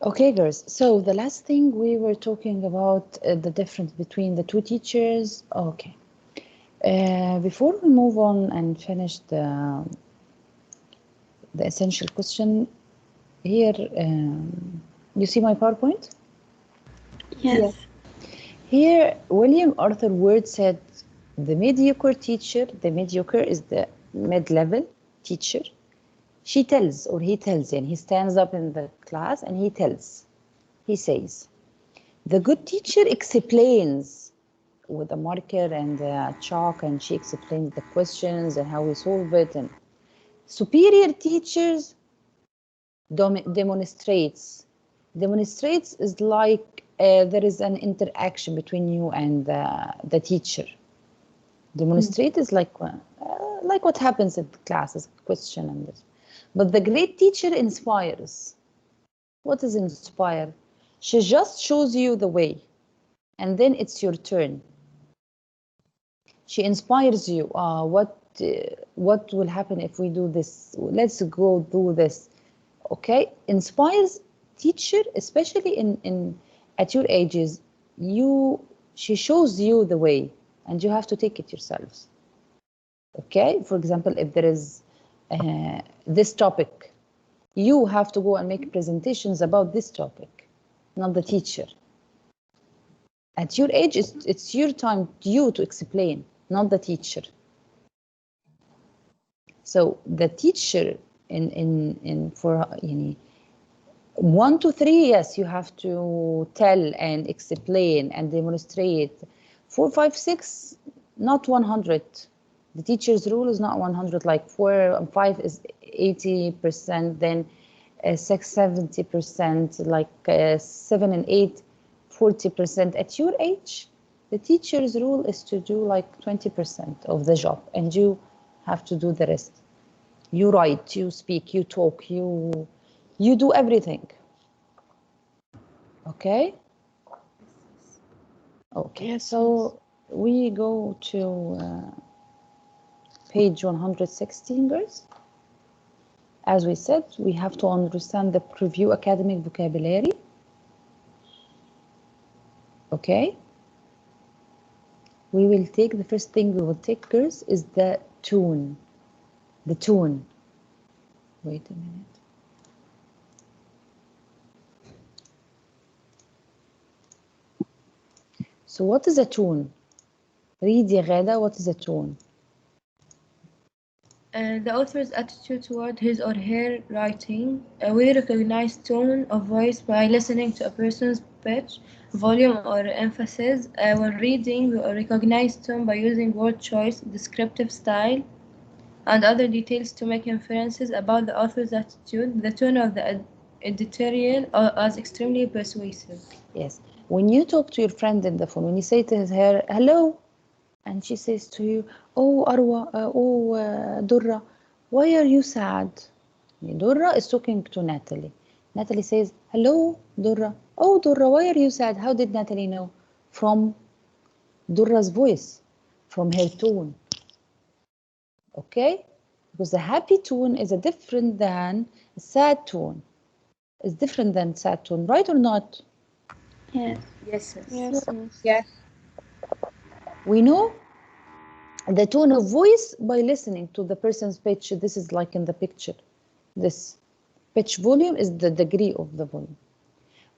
Okay, girls. So the last thing we were talking about the difference between the two teachers. Okay. Before we move on and finish the essential question here, you see my PowerPoint? Yes. Yes. Here, William Arthur Ward said, the mediocre teacher, the mediocre is the mid-level teacher. She tells, or he tells, and he stands up in the class and he tells, he says, the good teacher explains with a marker and a chalk, and she explains the questions and how we solve it. And superior teachers demonstrates. Demonstrates is like there is an interaction between you and the teacher. Demonstrate is like what happens in classes, question and this. But the great teacher inspires. What is inspire? She just shows you the way, and then it's your turn. She inspires you. What will happen if we do this? Let's go do this. Okay, inspires teacher, especially in at your ages. You she shows you the way, and you have to take it yourselves. Okay, for example, if there is this topic, you have to go and make presentations about this topic, not the teacher. At your age, it's your time, you to explain, not the teacher. So the teacher in for 1 to 3, yes, you have to tell and explain and demonstrate. 4, 5, 6, not 100. The teacher's rule is not 100. Like 4 and 5 is 80%, then 6, 70%, like 7 and 8, 40%. At your age, the teacher's rule is to do like 20% of the job, and you have to do the rest. You write, you speak, you talk, you do everything. Okay? Okay. Yes. So we go to page 116, girls. As we said, we have to understand the preview academic vocabulary. Okay? We will take, the first thing we will take, girls, is the tone. The tone. Wait a minute. So what is a tone? Read يا غادة, what is a tone? The author's attitude toward his or her writing. We recognize tone of voice by listening to a person's pitch, volume, or emphasis. When reading, we recognize tone by using word choice, descriptive style, and other details to make inferences about the author's attitude. The tone of the editorial is extremely persuasive. Yes. When you talk to your friend in the phone, when you say to her, hello, and she says to you, oh, Arwa, Durra, why are you sad? Durra is talking to Natalie. Natalie says, hello, Durra. Oh, Durra, why are you sad? How did Natalie know? From Durra's voice, from her tone. Okay? Because the happy tone is a different than a sad tone. It's different than sad tone, right or not? Yes. Yes, Yes. yes. We know the tone of voice by listening to the person's pitch. This is like in the picture. This pitch volume is the degree of the volume.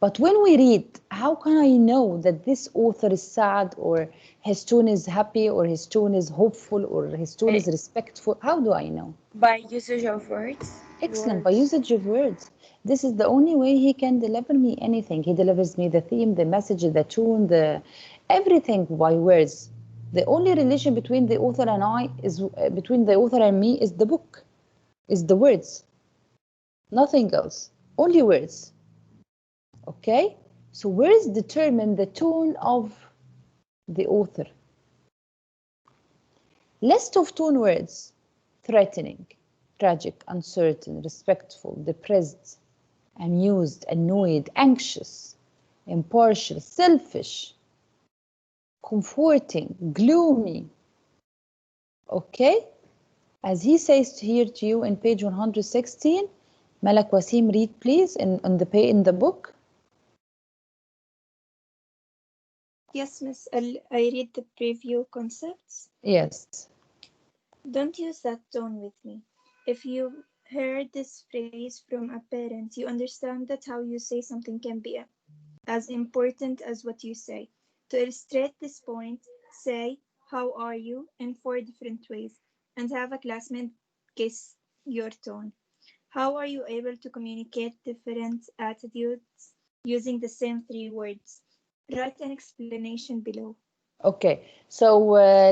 But when we read, how can I know that this author is sad, or his tone is happy, or his tone is hopeful, or his tone is respectful? How do I know? By usage of words. Excellent, by usage of words. This is the only way he can deliver me anything. He delivers me the theme, the message, the tune, the everything by words. The only relation between the author and I is between the author and me is the book, is the words, nothing else, only words. Okay, so words determine the tone of the author. List of tone words: threatening, tragic, uncertain, respectful, depressed, amused, annoyed, anxious, impartial, selfish, comforting, gloomy. Okay? As he says here to you in page 116, Malak, Wasim, read please in the book. Yes, Miss. I read the preview concepts. Yes. Don't use that tone with me. If you heard this phrase from a parent, you understand that how you say something can be as important as what you say. To illustrate this point, say, "How are you?" in 4 different ways, and have a classmate guess your tone. How are you able to communicate different attitudes using the same 3 words? Write an explanation below. Okay, so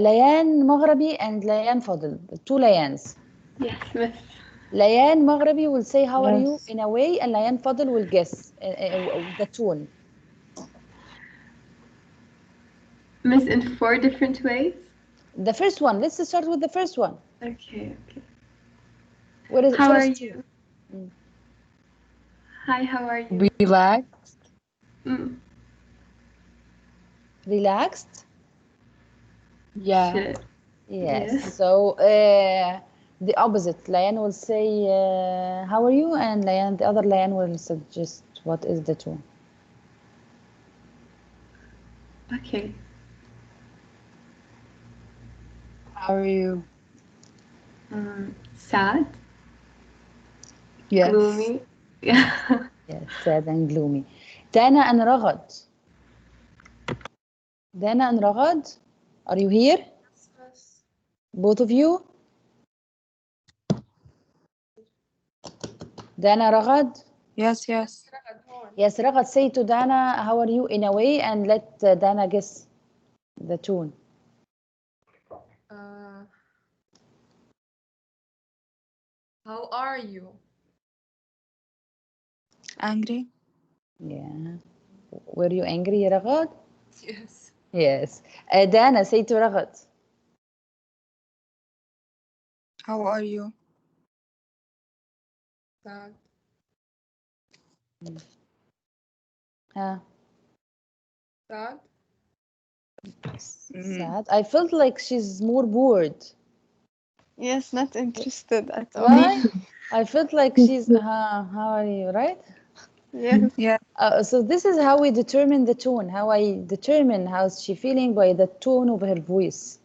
Layan Maghrabi and Layan Fadl, the 2 Layans. Yes, Miss. Layan Maghrabi will say how are you Yes. in a way, and Layan Fadl will guess the tone. Miss, in 4 different ways? The first one, let's start with the first one. Okay. What is How are first? you? Mm. Hi, how are you? Relaxed. Mm. Relaxed? Yeah. Shit. Yes. Yeah. So the opposite, Layan will say how are you, and the other Layan will suggest what is the tone. Okay. How are you? Sad? Yes. Gloomy? Yeah. Yes, sad and gloomy. Dana and Ragad. Dana and Ragad, are you here? Both of you? Dana, Ragad? Yes, yes. Yes, Ragad, say to Dana, how are you in a way, and let Dana guess the tune. How are you? Angry? Yeah. Were you angry, Ragad? Yes. Yes. Dana, say to Ragad. How are you? Sad. Huh? Sad. Sad. I felt like she's more bored. Yes, not interested at all. Why? I felt like she's, how are you, right? Yes. Yeah. So this is how we determine the tone, how I determine how she feeling by the tone of her voice.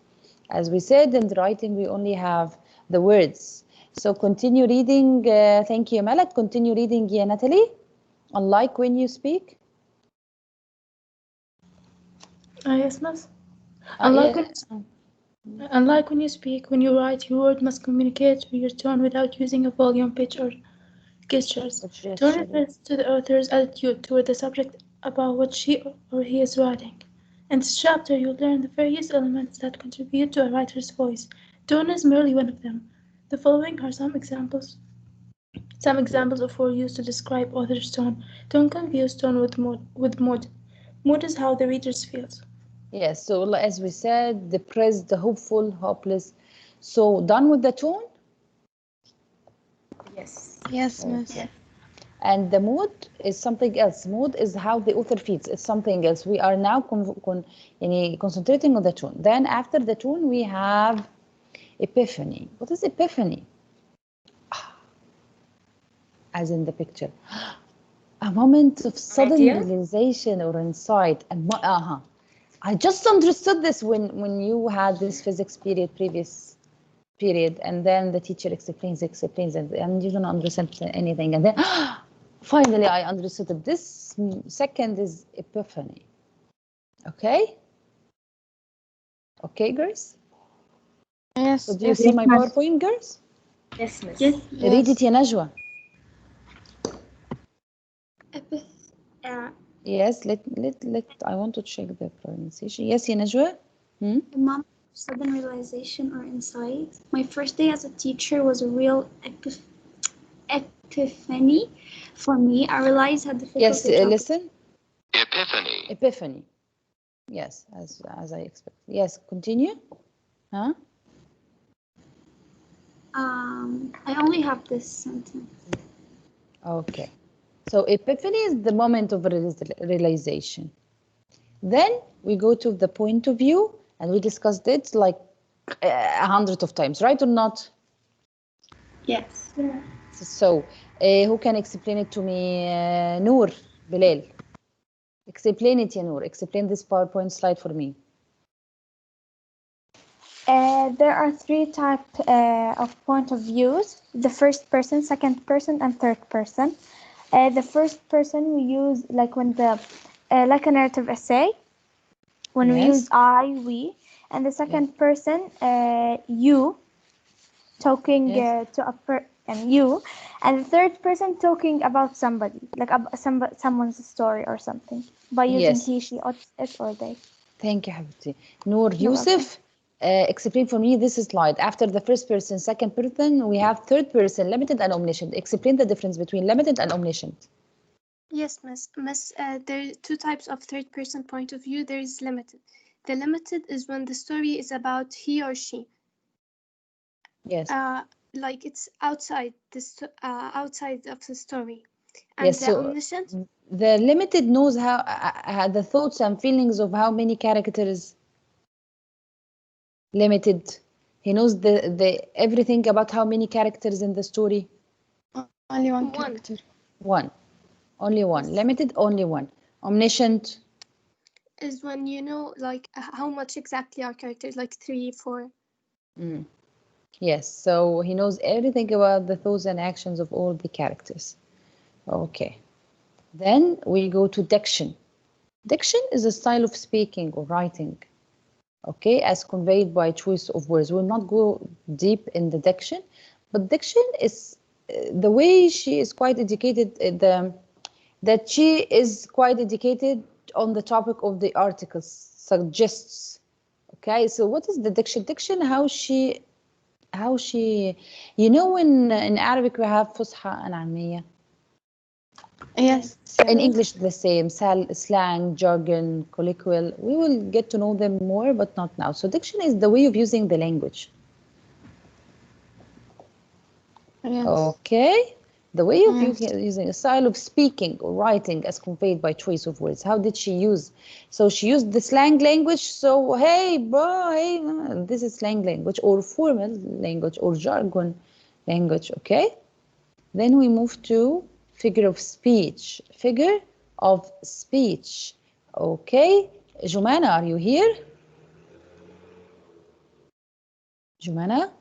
As we said, in the writing, we only have the words. So continue reading. Thank you, Malak. Continue reading, yeah, Natalie. Unlike when you speak. Yes, Miss. Yeah. Unlike when you speak, when you write, your word must communicate with your tone without using a volume, pitch, or gestures. Tone refers to the author's attitude toward the subject about what she or he is writing. In this chapter, you'll learn the various elements that contribute to a writer's voice. Tone is merely one of them. The following are some examples of four used to describe author's tone. Don't confuse tone with mood. Mood is how the reader feels. Yes, so as we said, depressed, hopeful, hopeless. So done with the tone? Yes. Yes, Miss. Yes. And the mood is something else. Mood is how the author feels. It's something else. We are now concentrating on the tone. Then after the tone, we have epiphany. What is epiphany? As in the picture. A moment of sudden realization or insight. And I just understood this when you had this physics previous period, and then the teacher explains, and you don't understand anything, and then finally I understood it. This second is epiphany. Okay, girls. Yes. So do you see my PowerPoint, girls? Yes, Miss. Yes. Read it, ya Najwa. Yes, let I want to check the pronunciation. Yes, ya Najwa. A moment of sudden realization or insight. My first day as a teacher was a real epiphany for me. I realized how difficult Yes, the job listen. Epiphany. Yes, as I expect. Yes, continue. Huh? I only have this sentence. Okay. So epiphany is the moment of realization. Then we go to the point of view, and we discussed it like 100 of times, right or not? Yes. So, who can explain it to me? Noor, Bilal. Explain it, ya Noor. Explain this PowerPoint slide for me. There are three types of point of views: the first person, second person, and third person. The first person we use like when the like a narrative essay. When we use I, we, and the second person, you, talking to a you, and the third person talking about somebody, like someone's story or something, by using he, she, it, or they. Thank you, Habibti. Noor, Yusuf, explain for me this slide. After the first person, second person, we have third person, limited and omniscient. Explain the difference between limited and omniscient. Yes, Miss. There are two types of third-person point of view. There is limited. The limited is when the story is about he or she. Yes. Like it's outside outside of the story. And yes. The So omniscient. The limited knows how the thoughts and feelings of how many characters. Limited. He knows the everything about how many characters in the story. Only one character. One. Only one. Yes. Limited, only one. Omniscient is when you know like how much exactly are characters, like 3, 4. Yes, so he knows everything about the thoughts and actions of all the characters. Okay. Then we go to diction. Diction is a style of speaking or writing, okay, as conveyed by choice of words. We'll not go deep in the diction, but diction is the way she is quite educated, that she is quite educated on the topic of the articles, suggests. Okay, so what is the diction? Diction, how she, you know, in Arabic we have فصحى and عامية. Yes. In English the same, slang, jargon, colloquial. We will get to know them more, but not now. So diction is the way of using the language. Yes. Okay. The way of using a style of speaking or writing as conveyed by choice of words. How did she use? So she used the slang language. So, hey, bro, hey, this is slang language or formal language or jargon language, okay? Then we move to figure of speech. Figure of speech. Okay. Jumana, are you here? Jumana?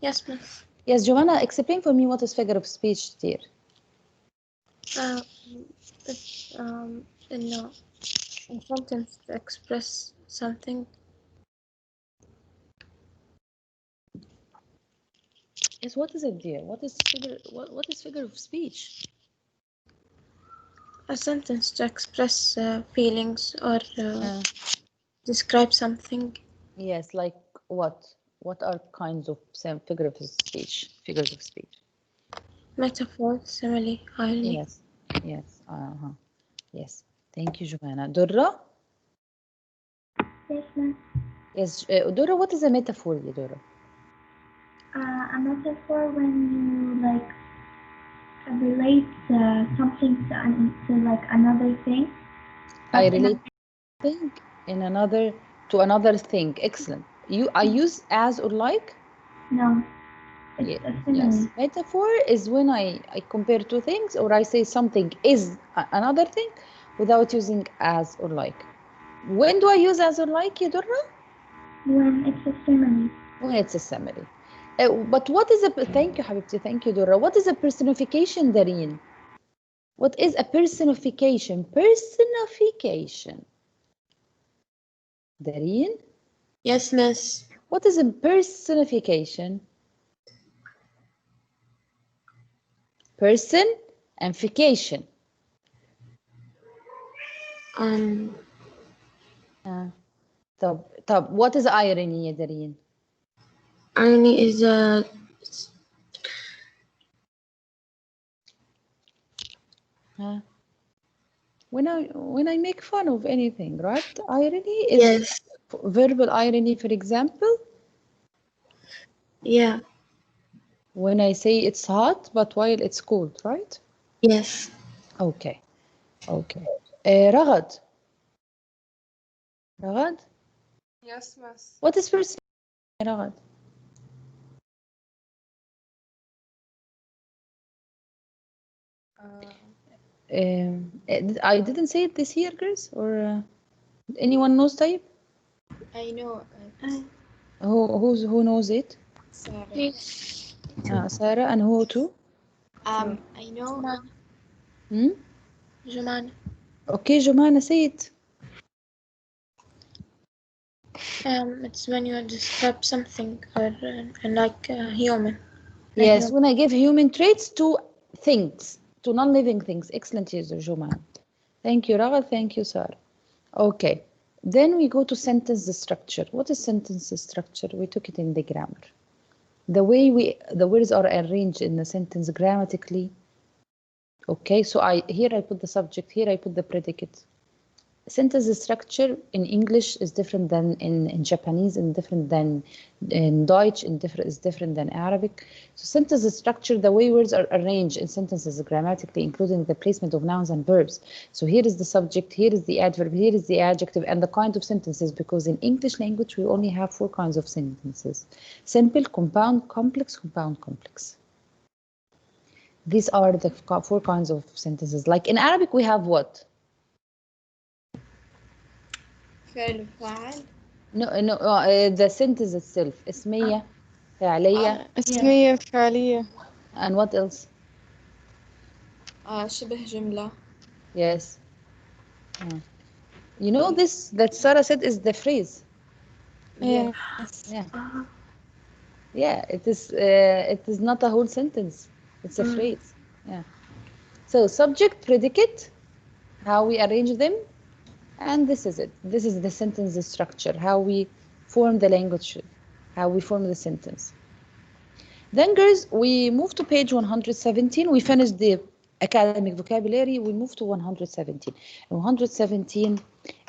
Yes, miss. Yes, Jumana, explain for me what is figure of speech, dear. In a sentence to express something. Yes, what is it, dear? What is figure of speech? A sentence to express feelings or describe something. Yes, like what? What are kinds of figure of speech? Figures of speech. Metaphor, simile, irony. Yes, yes, yes. Thank you, Jumana. Durra? Yes, ma'am. Yes, Durra, what is a metaphor, Durra? A metaphor when you like relate something to like another thing. I relate thing to another thing. Excellent. I use as or like? No. It's a simile. Yes. Metaphor is when I compare two things, or I say something is another thing without using as or like. When do I use as or like, Durra? When it's a simile. When it's a simile. But what is a, thank you, Habibti, thank you, Durra. What is a personification, Dareen? What is a personification? Personification. Dareen? Yes, miss. What is a personification? Person and fication. طب what is irony, يا Dareen? Irony is a when I make fun of anything, right? Irony is verbal irony, for example. Yeah. When I say it's hot, but while it's cold, right? Yes. Okay. Okay. Ragad. Ragad? Yes, miss. What is personification, Ragad? I didn't say it this year, girls, or anyone knows type? I know. Who knows it? Sarah. Sarah, and who too? I know. Jumana. Okay, Jumana, say it. It's when you describe something or like human. Yes, when I give human traits to things, to non-living things. Excellent user, Jumana. Thank you, Ragad. Thank you, Sarah. Okay, then we go to sentence structure. What is sentence structure? We took it in the grammar. The way the words are arranged in the sentence grammatically. Okay, so here I put the subject, here I put the predicate. Sentence structure in English is different than in Japanese, and different than in Deutsch, and is different than Arabic. So sentence structure, the way words are arranged in sentences grammatically, including the placement of nouns and verbs. So here is the subject, here is the adverb, here is the adjective, and the kind of sentences, because in English language we only have 4 kinds of sentences: simple, compound, complex, compound, complex. These are the 4 kinds of sentences. Like in Arabic we have what? No, the sentence itself. اسمية, فعلية. اسمية فعلية. And what else? شبه جملة. Yes. You know this that Sarah said is the phrase. Yes. Yeah. Yeah, it is not a whole sentence. It's a phrase. Yeah. So subject, predicate, how we arrange them. And this is it. This is the sentence structure, how we form the language, how we form the sentence. Then, girls, we move to page 117. We finished the academic vocabulary. We move to 117. 117,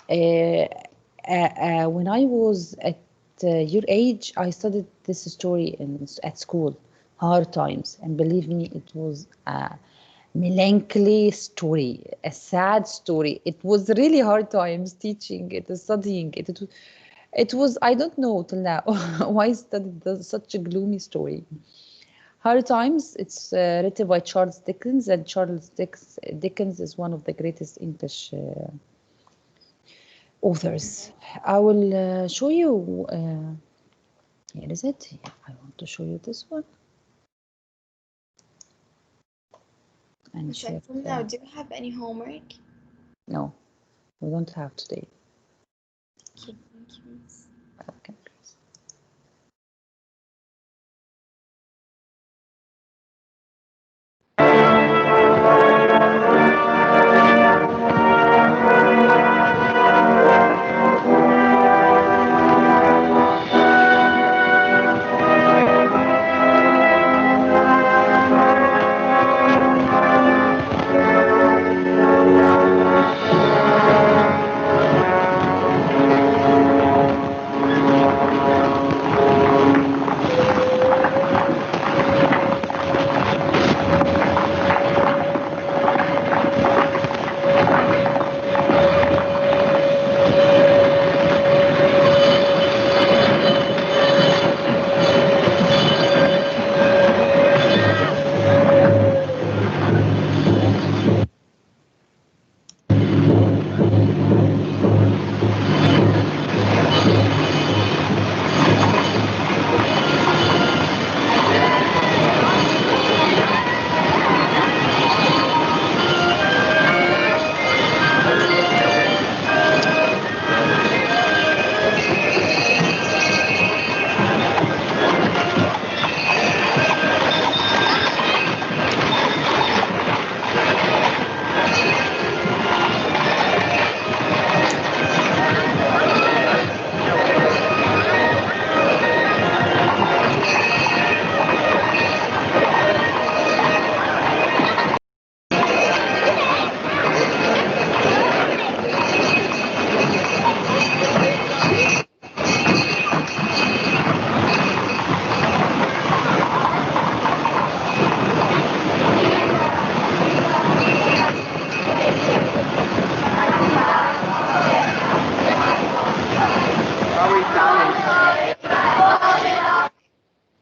when I was at your age, I studied this story at school, Hard Times. And believe me, it was melancholy story, a sad story. It was really hard times teaching it, studying it. It was, I don't know till now why I studied such a gloomy story. Hard Times, it's written by Charles Dickens, and Charles Dickens is one of the greatest English authors. I will show you, here is it. Yeah, I want to show you this one. And from now, do you have any homework? No, we don't have today. Okay, thank you. Okay.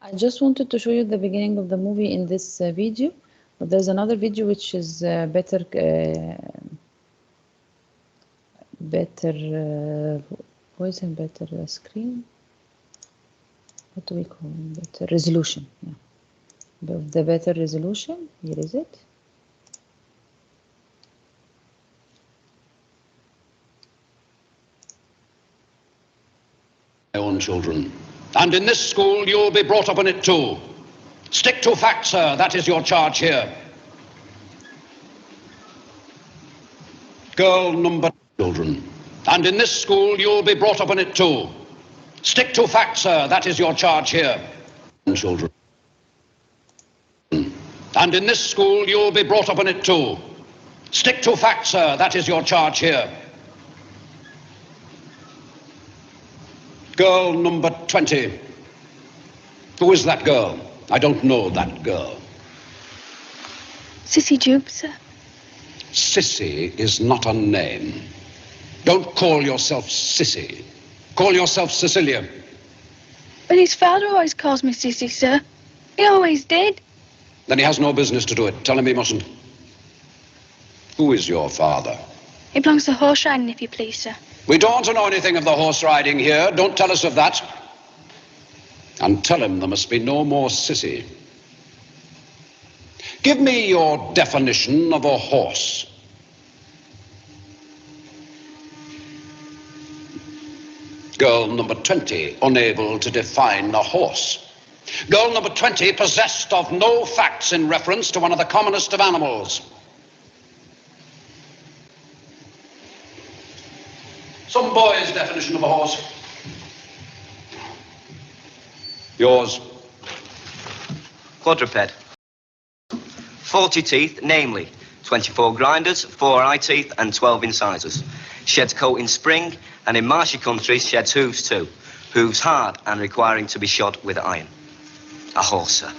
I just wanted to show you the beginning of the movie in this video, But there's another video which is better. What is it? Better screen. What do we call it? Better resolution. Yeah. The better resolution. Here is it. My own children. And in this school, you'll be brought up in it too. Stick to facts, sir. That is your charge here. Girl number children. And in this school, you'll be brought up in it too. Stick to facts, sir. That is your charge here. Children. And in this school, you'll be brought up in it too. Stick to facts, sir. That is your charge here. Girl number 20. Who is that girl? I don't know that girl. Sissy Jube, sir. Sissy is not a name. Don't call yourself Sissy. Call yourself Cecilia. But his father always calls me Sissy, sir. He always did. Then he has no business to do it. Tell him he mustn't. Who is your father? He belongs to horse riding, if you please, sir. We don't want to know anything of the horse riding here. Don't tell us of that. And tell him there must be no more Sissy. Give me your definition of a horse. Girl number 20, unable to define a horse. Girl number 20, possessed of no facts in reference to one of the commonest of animals. Some boy's definition of a horse. Yours. Quadruped. 40 teeth, namely 24 grinders, 4 eye teeth and 12 incisors. Sheds coat in spring, and in marshy countries sheds hooves too. Hooves hard and requiring to be shod with iron. A horse, sir.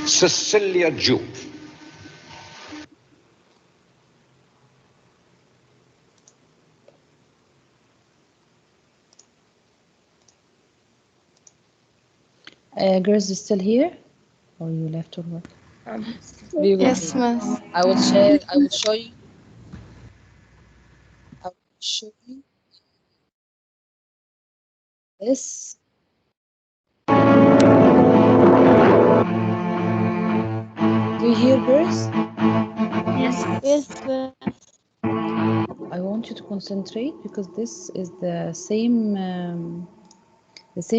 Cecilia Jube. Girls is still here, or you left or what? Yes, miss. I will share. I will show you. I will show you this. Do you hear, girls? Yes. Yes. I want you to concentrate because this is the same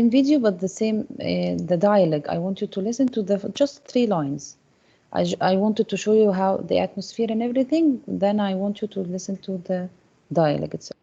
video, but the same the dialogue. I want you to listen to the just 3 lines. I wanted to show you how the atmosphere and everything. Then I want you to listen to the dialogue itself.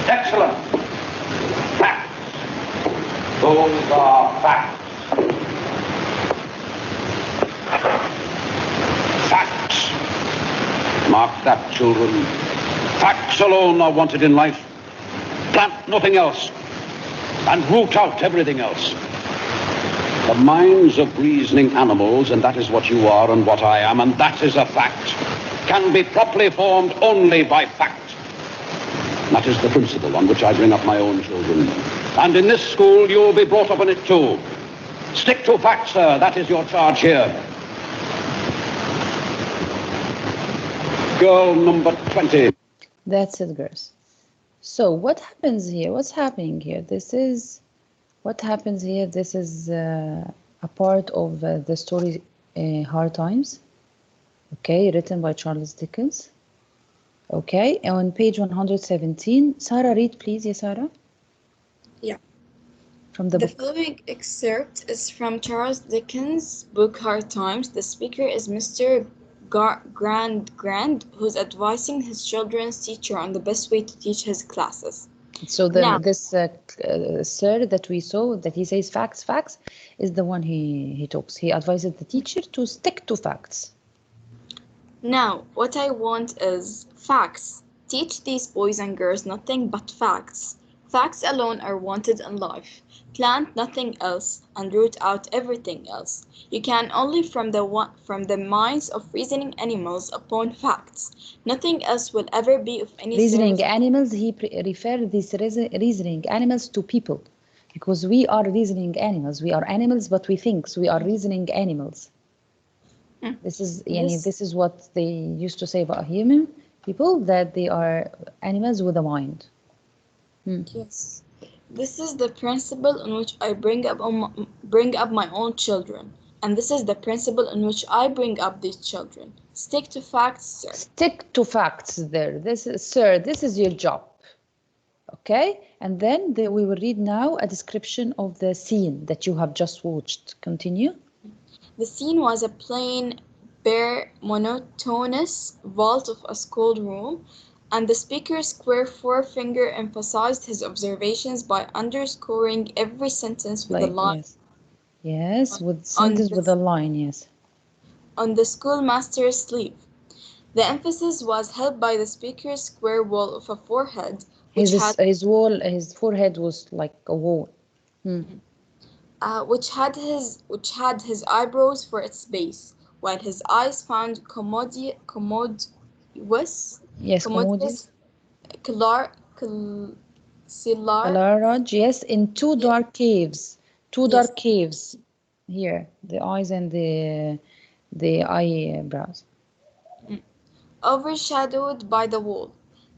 Excellent. Facts. Those are facts. Facts. Mark that, children. Facts alone are wanted in life. Plant nothing else. And root out everything else. The minds of reasoning animals, and that is what you are and what I am, and that is a fact, can be properly formed only by fact. That is the principle on which I bring up my own children. And in this school, you'll be brought up in it too. Stick to facts, sir. That is your charge here. girl number 20. That's it, girls. So what happens here? What's happening here? This is what happens here. This is a part of the story Hard Times. Okay, written by Charles Dickens. Okay, and on page 117, Sarah, read please, yes, Sarah. Yeah. From the The book. following excerpt is from Charles Dickens' book Hard Times. The speaker is Mr. Grand, who's advising his children's teacher on the best way to teach his classes. So Now- this sir that we saw that he says facts is the one he talks. He advises the teacher to stick to facts. Now, what I want is facts. Teach these boys and girls nothing but facts. Facts alone are wanted in life. Plant nothing else and root out everything else. You can only from the minds of reasoning animals upon facts. Nothing else will ever be of any Reasoning service. animals, he referred these reasoning animals to people, because we are reasoning animals. We are animals, but we think, so we are reasoning animals. This is what they used to say about human people, that they are animals with a mind. Yes. This is the principle in which I bring up my own children, and this is the principle in which I bring up these children. Stick to facts, sir. Stick to facts there. Sir, this is your job. Okay? And then we will read now a description of the scene that you have just watched. Continue. The scene was a plain, bare, monotonous vault of a schoolroom, and the speaker's square forefinger emphasized his observations by underscoring every sentence with a line. Yes, with sentence with a line, yes. On the schoolmaster's sleeve. The emphasis was held by the speaker's square wall of a forehead, which his forehead was like a wall. Which had his eyebrows for its base, while his eyes found commodious, Large, yes, in two dark caves. Dark caves here, the eyes and the eyebrows. Overshadowed by the wall.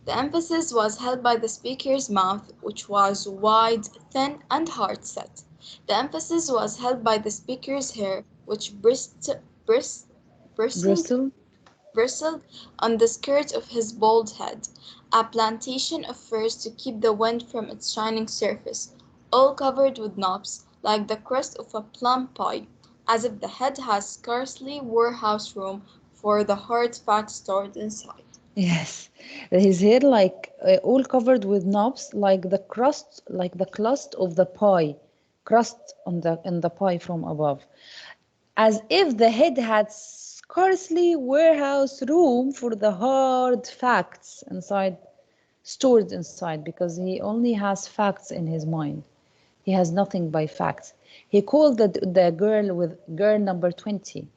The emphasis was held by the speaker's mouth, which was wide, thin, and hard set. The emphasis was held by the speaker's hair, which bristled on the skirt of his bald head, a plantation of firs to keep the wind from its shining surface, all covered with knobs, like the crust of a plum pie, as if the head has scarcely warehouse room for the hard fat stored inside. Yes, his hair all covered with knobs, like the crust of the pie, crust in the pie from above, as if the head had scarcely warehouse room for the hard facts stored inside, because he only has facts in his mind. He has nothing by facts. He called the girl number 20.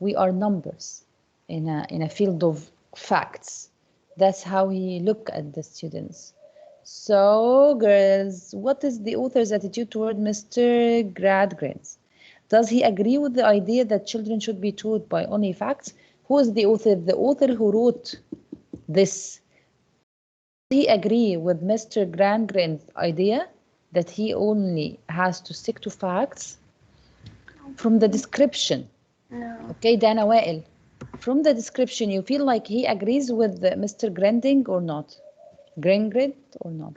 We are numbers in a field of facts. That's how he looked at the students. So, girls, what is the author's attitude toward Mr. Gradgrind? Does he agree with the idea that children should be taught by only facts? Who is the author? The author who wrote this. Does he agree with Mr. Gradgrind's idea that he only has to stick to facts? From the description. No. Okay, Dana Wael. From the description, you feel like he agrees with Mr. Grinding or not? Gringrid or not?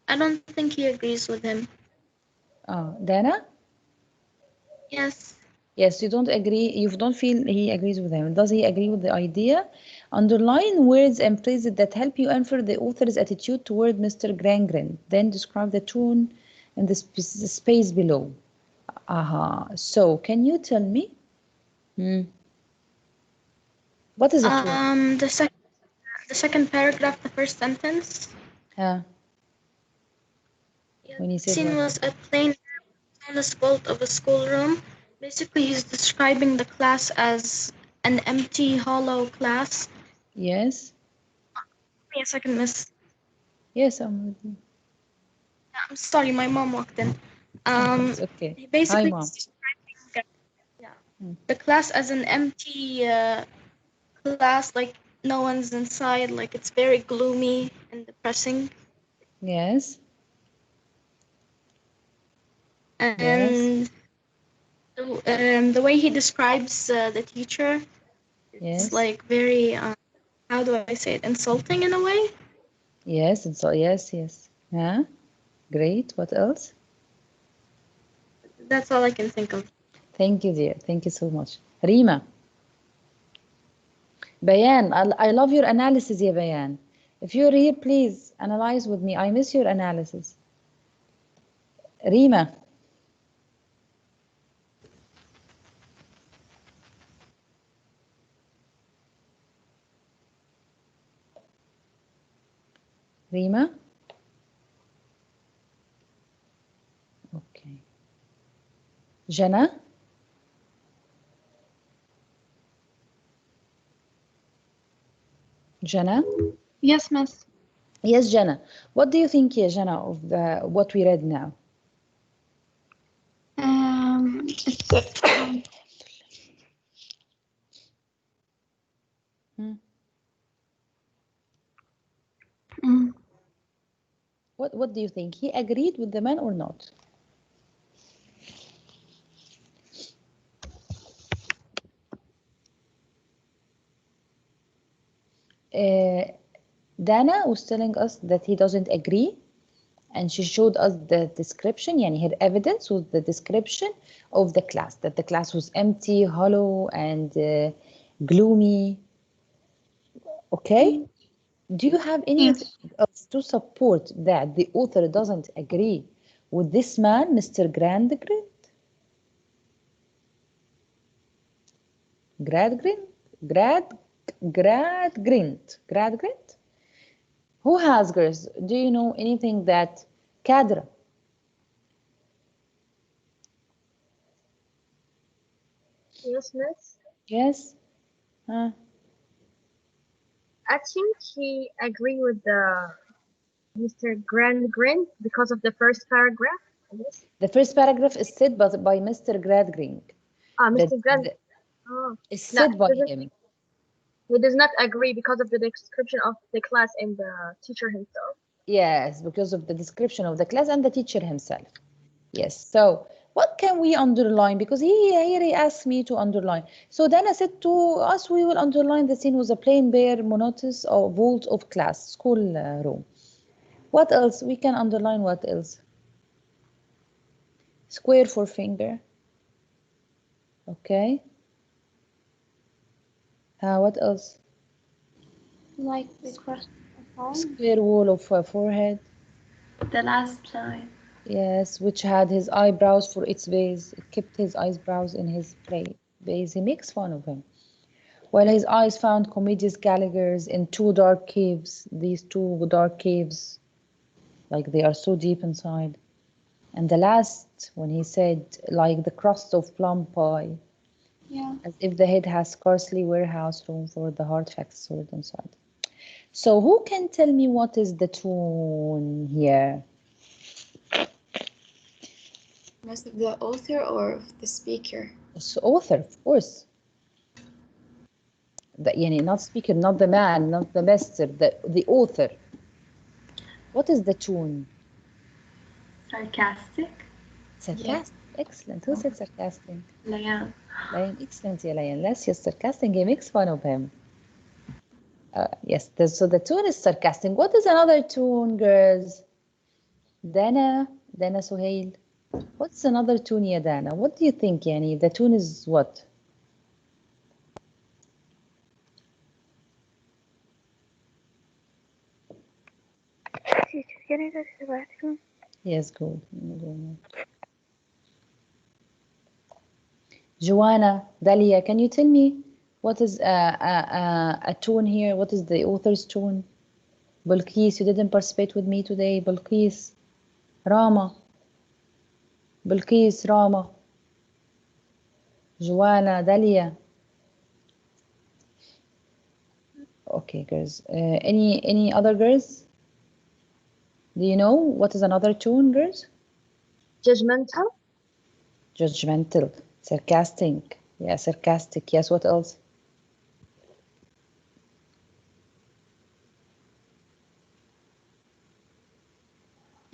I don't think he agrees with him. Oh, Dana? Yes. Yes, you don't agree. You don't feel he agrees with him. Does he agree with the idea? Underline words and phrases that help you infer the author's attitude toward Mr. Gradgrind. Then describe the tone in the space below. So, can you tell me? What is it? The second paragraph, the first sentence. When he said Scene was a plain vault of a schoolroom. Basically, he's describing the class as an empty, hollow class. Yes. Give me a second, miss. Yes, I'm with you. I'm sorry, my mom walked in. It's okay. Basically, Hi, Mom. he's describing the class as an empty class, like no one's inside, like it's very gloomy and depressing. Yes. And the way he describes the teacher, Yes. it's like very, how do I say it, insulting in a way. Yes, and so yes. Yeah. Great. What else? That's all I can think of. Thank you, dear. Thank you so much. Rima. Bayan, I love your analysis, ya Bayan. If you're here, please analyze with me. I miss your analysis. Rima. Rima? Okay. Jana? Jana? Yes, miss. Yes, Jana. What do you think, ya Jana, of what we read now? What do you think? He agreed with the man or not? Dana was telling us that he doesn't agree, and she showed us the description, yani her evidence was the description of the class, that the class was empty, hollow, and gloomy. Okay? Do you have anything else to support that the author doesn't agree with this man, Mr. Gradgrind? Gradgrind? Who has, girls? Do you know anything that Kadra? Yes, miss. Yes. I think he agreed with Mr. Gradgrind because of the first paragraph. Yes. The first paragraph is said by Mr. Gradgrind. Mr. Gradgrind. Is said by him. He does not agree because of the description of the class and the teacher himself. Yes, because of the description of the class and the teacher himself. Yes. So what can we underline? Because he asked me to underline. So then I said to us, we will underline the scene was a plain, bare, monotonous or vault of class, school room. What else? We can underline what else? Square forefinger. Okay. What else? Like the crust of Square wall of forehead. The last line. Yes, which had his eyebrows for its base. It kept his eyebrows in his base. He makes fun of him. While his eyes found Commodius Gallagher's in two dark caves. These two dark caves, like they are so deep inside. And the last, when he said, like the crust of plum pie. Yeah. As if the head has scarcely warehouse room for the hard facts stored inside. So who can tell me what is the tone here? Most of the author or of the speaker? It's author, of course. Not speaker, not the man, not the master, the author. What is the tone? Sarcastic. Sarcastic. Yeah. Excellent. Who said sarcastic? Layan. Layan, excellent, yeah, Layan. Yes, sarcastic. He makes fun of him. Yes, so the tone is sarcastic. What is another tone, girls? Dana Suhail. What's another tune, ya Dana? What do you think, Yani? The tune is what? Can I go to the bathroom? Yes, go. Joanna, Dalia, can you tell me what is a tune here? What is the author's tune? Balqis, you didn't participate with me today. Balqis, Rama. Balqis, Rama. Joanna, Dalia. Okay, girls. Any other girls? Do you know what is another tune, girls? Judgmental. Judgmental. Sarcastic. Yeah, sarcastic. Yes, what else?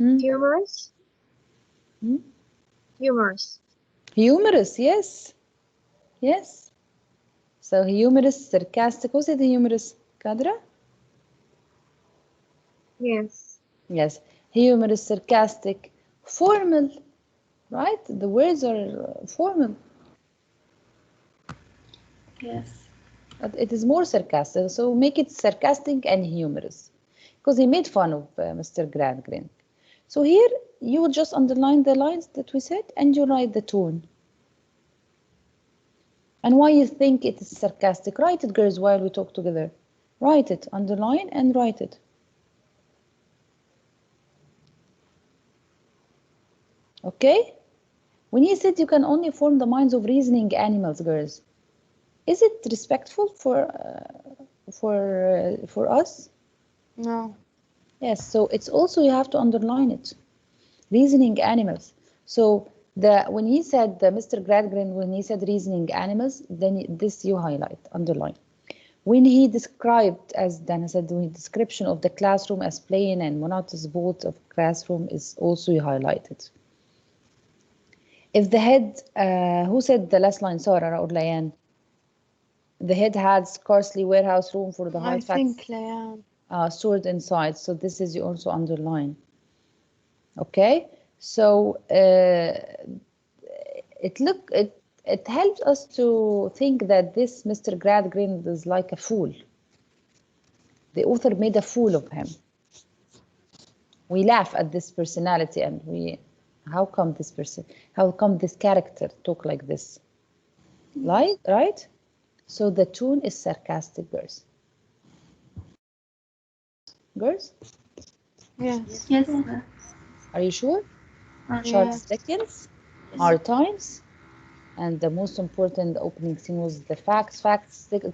Humorous. Humorous. Humorous, yes. Yes. So humorous, sarcastic. Who said humorous? Kadra? Yes. Yes. Humorous, sarcastic, formal, right? The words are formal. Yes. But it is more sarcastic. So make it sarcastic and humorous. Because he made fun of Mr. Gradgrin. So here you will just underline the lines that we said and you write the tone. And why you think it is sarcastic. Write it, girls, while we talk together. Write it, underline and write it. Okay? When he said you can only form the minds of reasoning animals, girls, is it respectful for us? No. Yes, so it's also you have to underline it. Reasoning animals. So when he said Mr. Gradgrin, when he said reasoning animals, then this you highlight, underline. When he described, as Dana said, the description of the classroom as plain and monotonous board of classroom is also highlighted. If the head, who said the last line, Sarah or Layan? The head had scarcely warehouse room for the hard facts. I think Layan. Stored inside. So this is you also underline. Okay, so it helps us to think that this Mr. Gradgrin is like a fool. The author made a fool of him. We laugh at this personality and how come this character talk like this? Right? So the tone is sarcastic, girls. Girls? Yes. Yes. Are you sure? Yes. Charles Dickens, Hard Times, and the most important opening scene was the facts.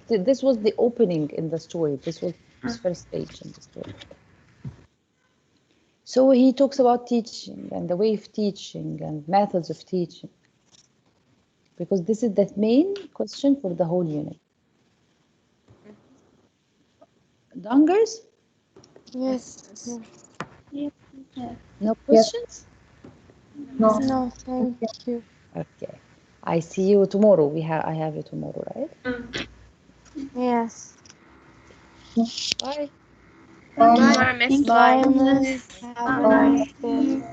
This was the opening in the story. This was his first page in the story. So he talks about teaching and the way of teaching and methods of teaching, because this is the main question for the whole unit. Done, girls? Yes. Yes. No questions? No. No, thank you. Okay. I see you tomorrow. I have you tomorrow, right? Yes. Bye. Bye, Miss. Bye, Miss. Have a nice day.